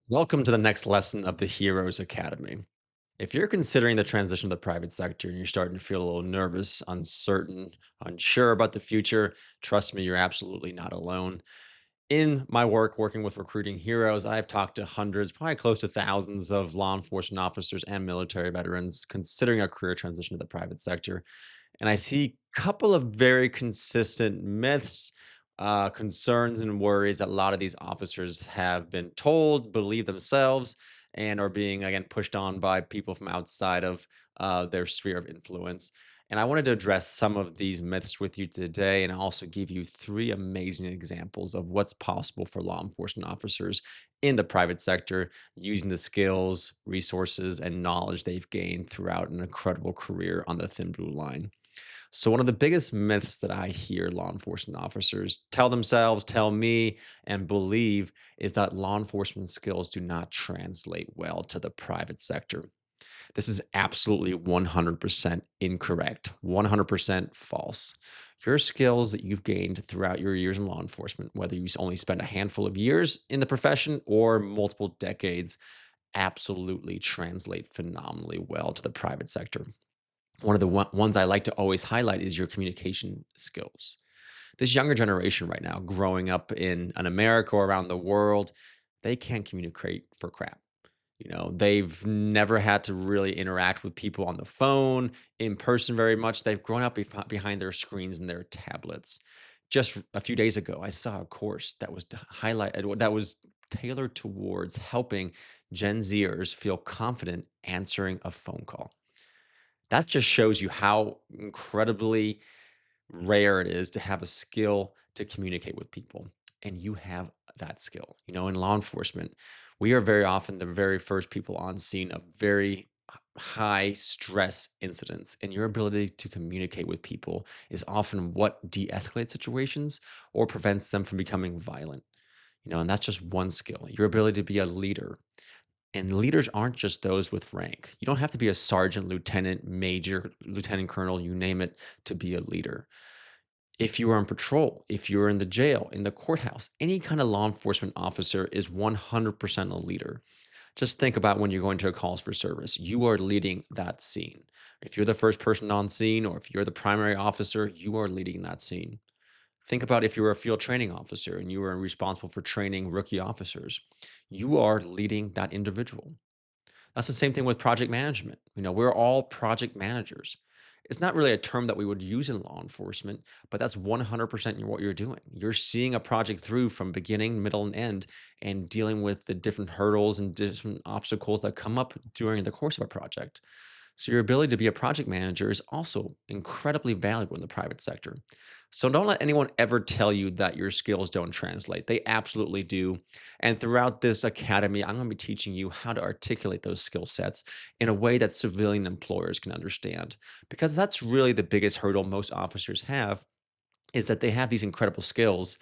Welcome to the next lesson of the Heroes Academy. If you're considering the transition to the private sector and you're starting to feel a little nervous, uncertain, unsure about the future, trust me, you're absolutely not alone. In my work working with recruiting heroes, I've talked to hundreds, probably close to thousands of law enforcement officers and military veterans considering a career transition to the private sector. And I see a couple of very consistent myths, concerns, and worries that a lot of these officers have been told, believe themselves, and are being, again, pushed on by people from outside of their sphere of influence. And I wanted to address some of these myths with you today and also give you three amazing examples of what's possible for law enforcement officers in the private sector using the skills, resources, and knowledge they've gained throughout an incredible career on the Thin Blue Line. So, one of the biggest myths that I hear law enforcement officers tell themselves, tell me, and believe is that law enforcement skills do not translate well to the private sector. This is absolutely 100% incorrect, 100% false. Your skills that you've gained throughout your years in law enforcement, whether you only spent a handful of years in the profession or multiple decades, absolutely translate phenomenally well to the private sector. One of the ones I like to always highlight is your communication skills. This younger generation right now, growing up in America or around the world, they can't communicate for crap. They've never had to really interact with people on the phone, in person very much. They've grown up behind their screens and their tablets. Just a few days ago, I saw a course that was that was tailored towards helping Gen Zers feel confident answering a phone call. That just shows you how incredibly rare it is to have a skill to communicate with people, and you have that skill. In law enforcement, we are very often the very first people on scene of very high stress incidents, and your ability to communicate with people is often what de-escalates situations or prevents them from becoming violent. And that's just one skill. Your ability to be a leader, and leaders aren't just those with rank. You don't have to be a sergeant, lieutenant, major, lieutenant colonel, you name it, to be a leader. If you are on patrol, if you're in the jail, in the courthouse, any kind of law enforcement officer is 100% a leader. Just think about when you're going to a calls for service. You are leading that scene. If you're the first person on scene or if you're the primary officer, you are leading that scene. Think about if you were a field training officer and you were responsible for training rookie officers. You are leading that individual. That's the same thing with project management. We're all project managers. It's not really a term that we would use in law enforcement, but that's 100% what you're doing. You're seeing a project through from beginning, middle, and end, and dealing with the different hurdles and different obstacles that come up during the course of a project. So, your ability to be a project manager is also incredibly valuable in the private sector. So, don't let anyone ever tell you that your skills don't translate. They absolutely do. And throughout this academy, I'm going to be teaching you how to articulate those skill sets in a way that civilian employers can understand. Because that's really the biggest hurdle most officers have is that they have these incredible skills,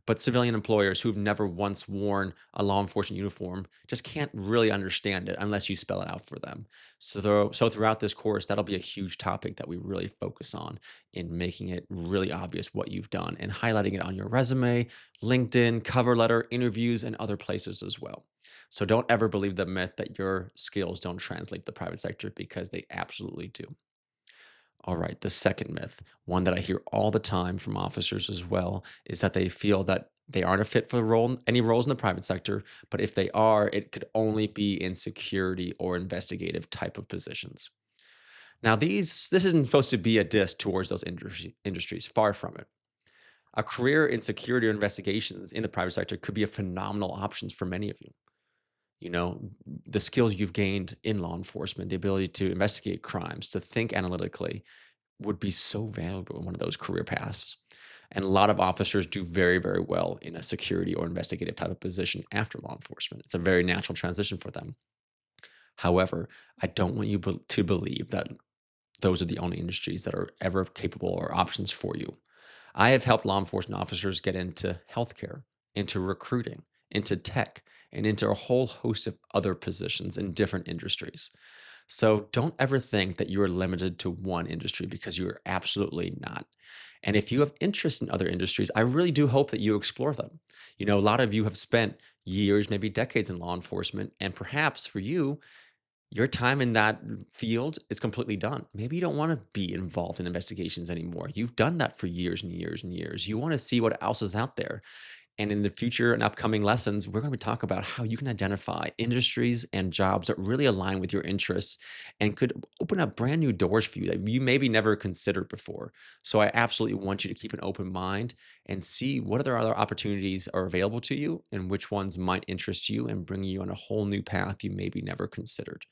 but civilian employers who've never once worn a law enforcement uniform just can't really understand it unless you spell it out for them. So throughout this course, that'll be a huge topic that we really focus on in making it really obvious what you've done and highlighting it on your resume, LinkedIn, cover letter, interviews, and other places as well. So don't ever believe the myth that your skills don't translate to the private sector because they absolutely do. All right, the second myth, one that I hear all the time from officers as well, is that they feel that they aren't a fit for any roles in the private sector, but if they are, it could only be in security or investigative type of positions. Now, this isn't supposed to be a diss towards those industries, far from it. A career in security or investigations in the private sector could be a phenomenal options for many of you. You know, the skills you've gained in law enforcement, the ability to investigate crimes, to think analytically, would be so valuable in one of those career paths. And a lot of officers do very, very well in a security or investigative type of position after law enforcement. It's a very natural transition for them. However, I don't want you to believe that those are the only industries that are ever capable or options for you. I have helped law enforcement officers get into healthcare, into recruiting, into tech, and into a whole host of other positions in different industries. So don't ever think that you are limited to one industry because you are absolutely not. And if you have interest in other industries, I really do hope that you explore them. A lot of you have spent years, maybe decades in law enforcement, and perhaps for you, your time in that field is completely done. Maybe you don't want to be involved in investigations anymore. You've done that for years and years and years. You want to see what else is out there. And in the future and upcoming lessons, we're going to talk about how you can identify industries and jobs that really align with your interests and could open up brand new doors for you that you maybe never considered before. So I absolutely want you to keep an open mind and see what other opportunities are available to you and which ones might interest you and bring you on a whole new path you maybe never considered.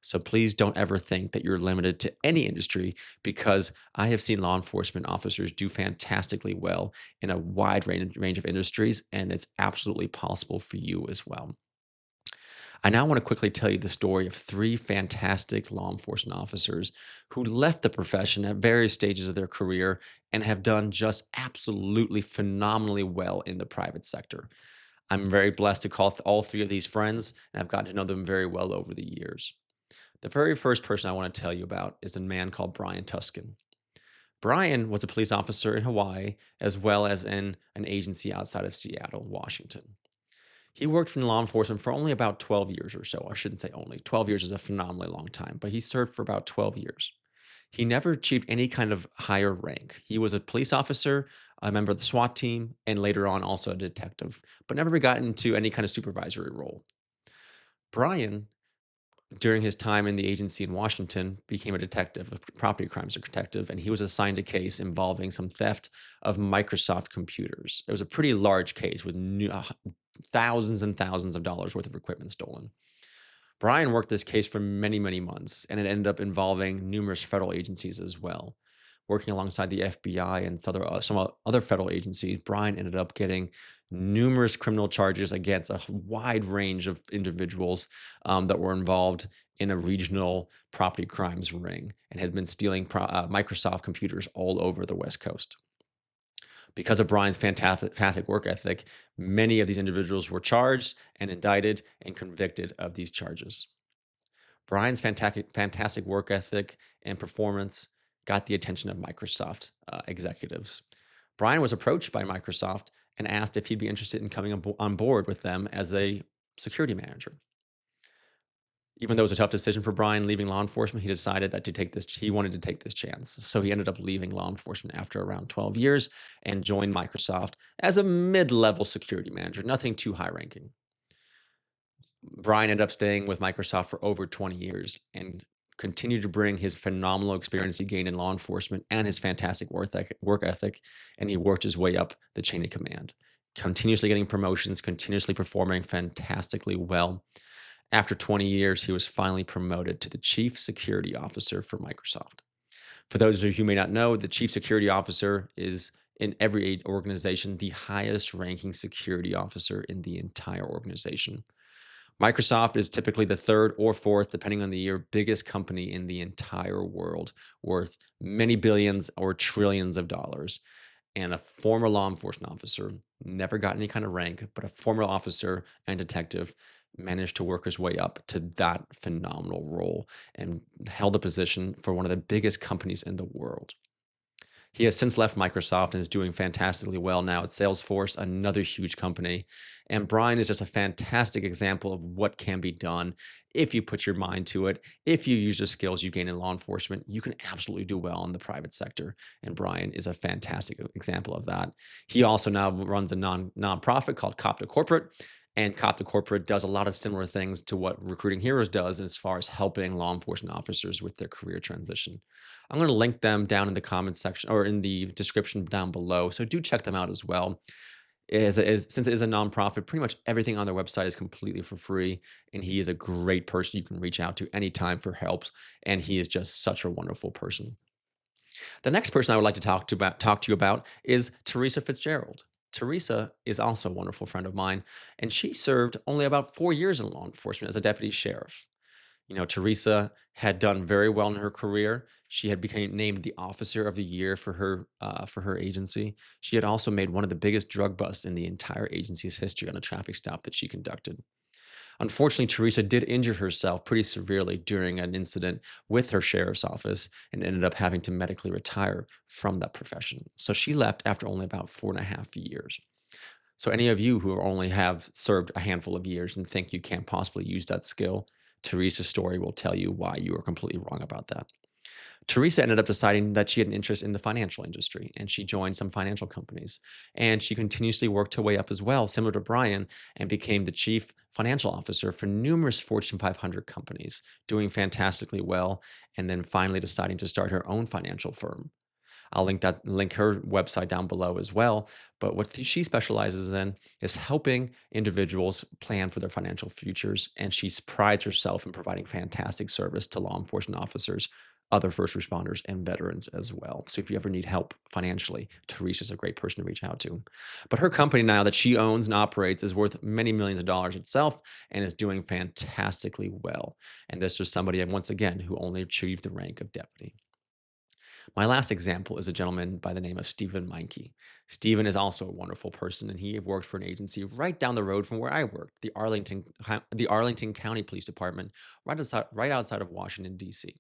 So please don't ever think that you're limited to any industry because I have seen law enforcement officers do fantastically well in a wide range of industries, and it's absolutely possible for you as well. I now want to quickly tell you the story of three fantastic law enforcement officers who left the profession at various stages of their career and have done just absolutely phenomenally well in the private sector. I'm very blessed to call all three of these friends, and I've gotten to know them very well over the years. The very first person I want to tell you about is a man called Brian Tuskin. Brian was a police officer in Hawaii as well as in an agency outside of Seattle, Washington. He worked in law enforcement for only about 12 years or so. I shouldn't say only. 12 years is a phenomenally long time, but he served for about 12 years. He never achieved any kind of higher rank. He was a police officer, a member of the SWAT team, and later on also a detective, but never got into any kind of supervisory role. Brian, during his time in the agency in Washington, became a detective, a property crimes detective, and he was assigned a case involving some theft of Microsoft computers. It was a pretty large case with thousands and thousands of dollars worth of equipment stolen. Brian worked this case for many, many months, and it ended up involving numerous federal agencies as well. Working alongside the FBI and some other federal agencies, Brian ended up getting numerous criminal charges against a wide range of individuals that were involved in a regional property crimes ring and had been stealing Microsoft computers all over the West Coast. Because of Brian's fantastic work ethic, many of these individuals were charged and indicted and convicted of these charges. Brian's fantastic work ethic and performance got the attention of Microsoft executives. Brian was approached by Microsoft and asked if he'd be interested in coming on board with them as a security manager. Even though it was a tough decision for Brian leaving law enforcement, he decided that he wanted to take this chance. So he ended up leaving law enforcement after around 12 years and joined Microsoft as a mid-level security manager, nothing too high ranking. Brian ended up staying with Microsoft for over 20 years and continued to bring his phenomenal experience he gained in law enforcement and his fantastic work ethic, and he worked his way up the chain of command, continuously getting promotions, continuously performing fantastically well. After 20 years, he was finally promoted to the chief security officer for Microsoft. For those of you who may not know, the chief security officer is in every organization the highest ranking security officer in the entire organization. Microsoft is typically the third or fourth, depending on the year, biggest company in the entire world, worth many billions or trillions of dollars. And a former law enforcement officer, never got any kind of rank, but a former officer and detective managed to work his way up to that phenomenal role and held a position for one of the biggest companies in the world. He has since left Microsoft and is doing fantastically well now at Salesforce, another huge company. And Brian is just a fantastic example of what can be done if you put your mind to it. If you use the skills you gain in law enforcement, you can absolutely do well in the private sector. And Brian is a fantastic example of that. He also now runs a nonprofit called Cop to Corporate. And Cop to Corporate does a lot of similar things to what Recruiting Heroes does as far as helping law enforcement officers with their career transition. I'm going to link them down in the comments section or in the description down below. So do check them out as well. Since it is a nonprofit, pretty much everything on their website is completely for free. And he is a great person you can reach out to anytime for help. And he is just such a wonderful person. The next person I would like to talk to you about is Teresa Fitzgerald. Teresa is also a wonderful friend of mine, and she served only about 4 years in law enforcement as a deputy sheriff. Teresa had done very well in her career. She had become named the Officer of the Year for her agency. She had also made one of the biggest drug busts in the entire agency's history on a traffic stop that she conducted. Unfortunately, Teresa did injure herself pretty severely during an incident with her sheriff's office and ended up having to medically retire from that profession. So she left after only about 4.5 years. So any of you who only have served a handful of years and think you can't possibly use that skill, Teresa's story will tell you why you are completely wrong about that. Teresa ended up deciding that she had an interest in the financial industry and she joined some financial companies. And she continuously worked her way up as well, similar to Brian, and became the chief financial officer for numerous Fortune 500 companies, doing fantastically well. And then finally deciding to start her own financial firm. I'll link her website down below as well. But what she specializes in is helping individuals plan for their financial futures, and she prides herself in providing fantastic service to law enforcement officers, other first responders, and veterans as well. So if you ever need help financially, Teresa's a great person to reach out to. But her company now that she owns and operates is worth many millions of dollars itself and is doing fantastically well. And this is somebody, once again, who only achieved the rank of deputy. My last example is a gentleman by the name of Stephen Meinke. Stephen is also a wonderful person, and he worked for an agency right down the road from where I worked, the Arlington County Police Department, right outside of Washington D.C.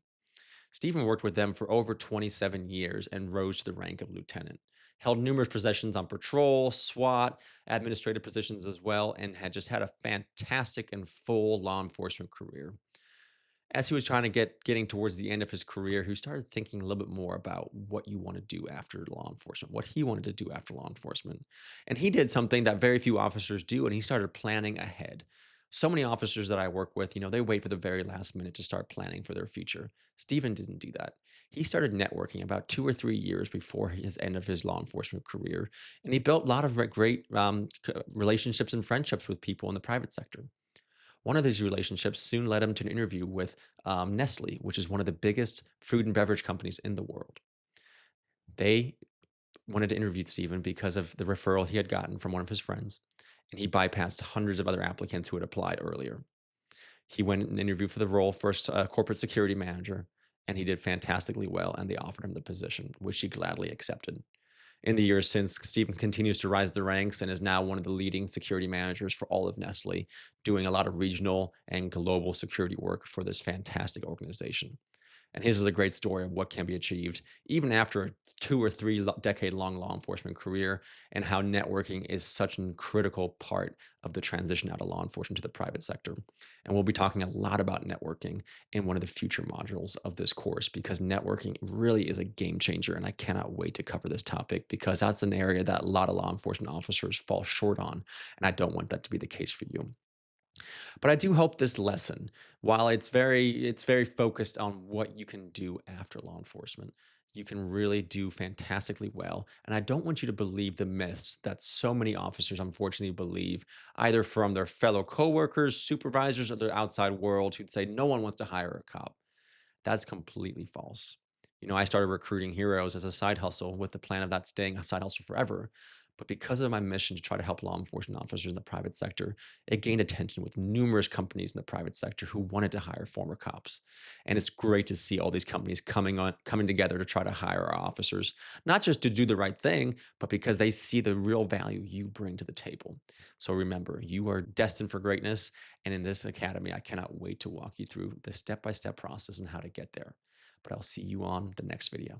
Stephen worked with them for over 27 years and rose to the rank of lieutenant. Held numerous positions on patrol, SWAT, administrative positions as well, and had just had a fantastic and full law enforcement career. As he was trying to getting towards the end of his career, he started thinking a little bit more about what you want to do after law enforcement, what he wanted to do after law enforcement. And he did something that very few officers do, and he started planning ahead. So many officers that I work with, they wait for the very last minute to start planning for their future. Stephen didn't do that. He started networking about 2 or 3 years before his end of his law enforcement career, and he built a lot of great relationships and friendships with people in the private sector. One of these relationships soon led him to an interview with Nestle, which is one of the biggest food and beverage companies in the world. They wanted to interview Stephen because of the referral he had gotten from one of his friends, and he bypassed hundreds of other applicants who had applied earlier. He went and interviewed for the role for corporate security manager, and he did fantastically well, and they offered him the position, which he gladly accepted. In the years since, Stephen continues to rise the ranks and is now one of the leading security managers for all of Nestle, doing a lot of regional and global security work for this fantastic organization. And his is a great story of what can be achieved even after a 2 or 3 decade long law enforcement career, and how networking is such a critical part of the transition out of law enforcement to the private sector. And we'll be talking a lot about networking in one of the future modules of this course, because networking really is a game changer. And I cannot wait to cover this topic because that's an area that a lot of law enforcement officers fall short on. And I don't want that to be the case for you. But I do hope this lesson, while it's very focused on what you can do after law enforcement, you can really do fantastically well. And I don't want you to believe the myths that so many officers unfortunately believe, either from their fellow coworkers, supervisors, or the outside world who'd say no one wants to hire a cop. That's completely false. I started recruiting heroes as a side hustle with the plan of that staying a side hustle forever. But because of my mission to try to help law enforcement officers in the private sector, it gained attention with numerous companies in the private sector who wanted to hire former cops. And it's great to see all these companies coming together to try to hire our officers, not just to do the right thing, but because they see the real value you bring to the table. So remember, you are destined for greatness, and in this academy, I cannot wait to walk you through the step by step process and how to get there. But I'll see you on the next video.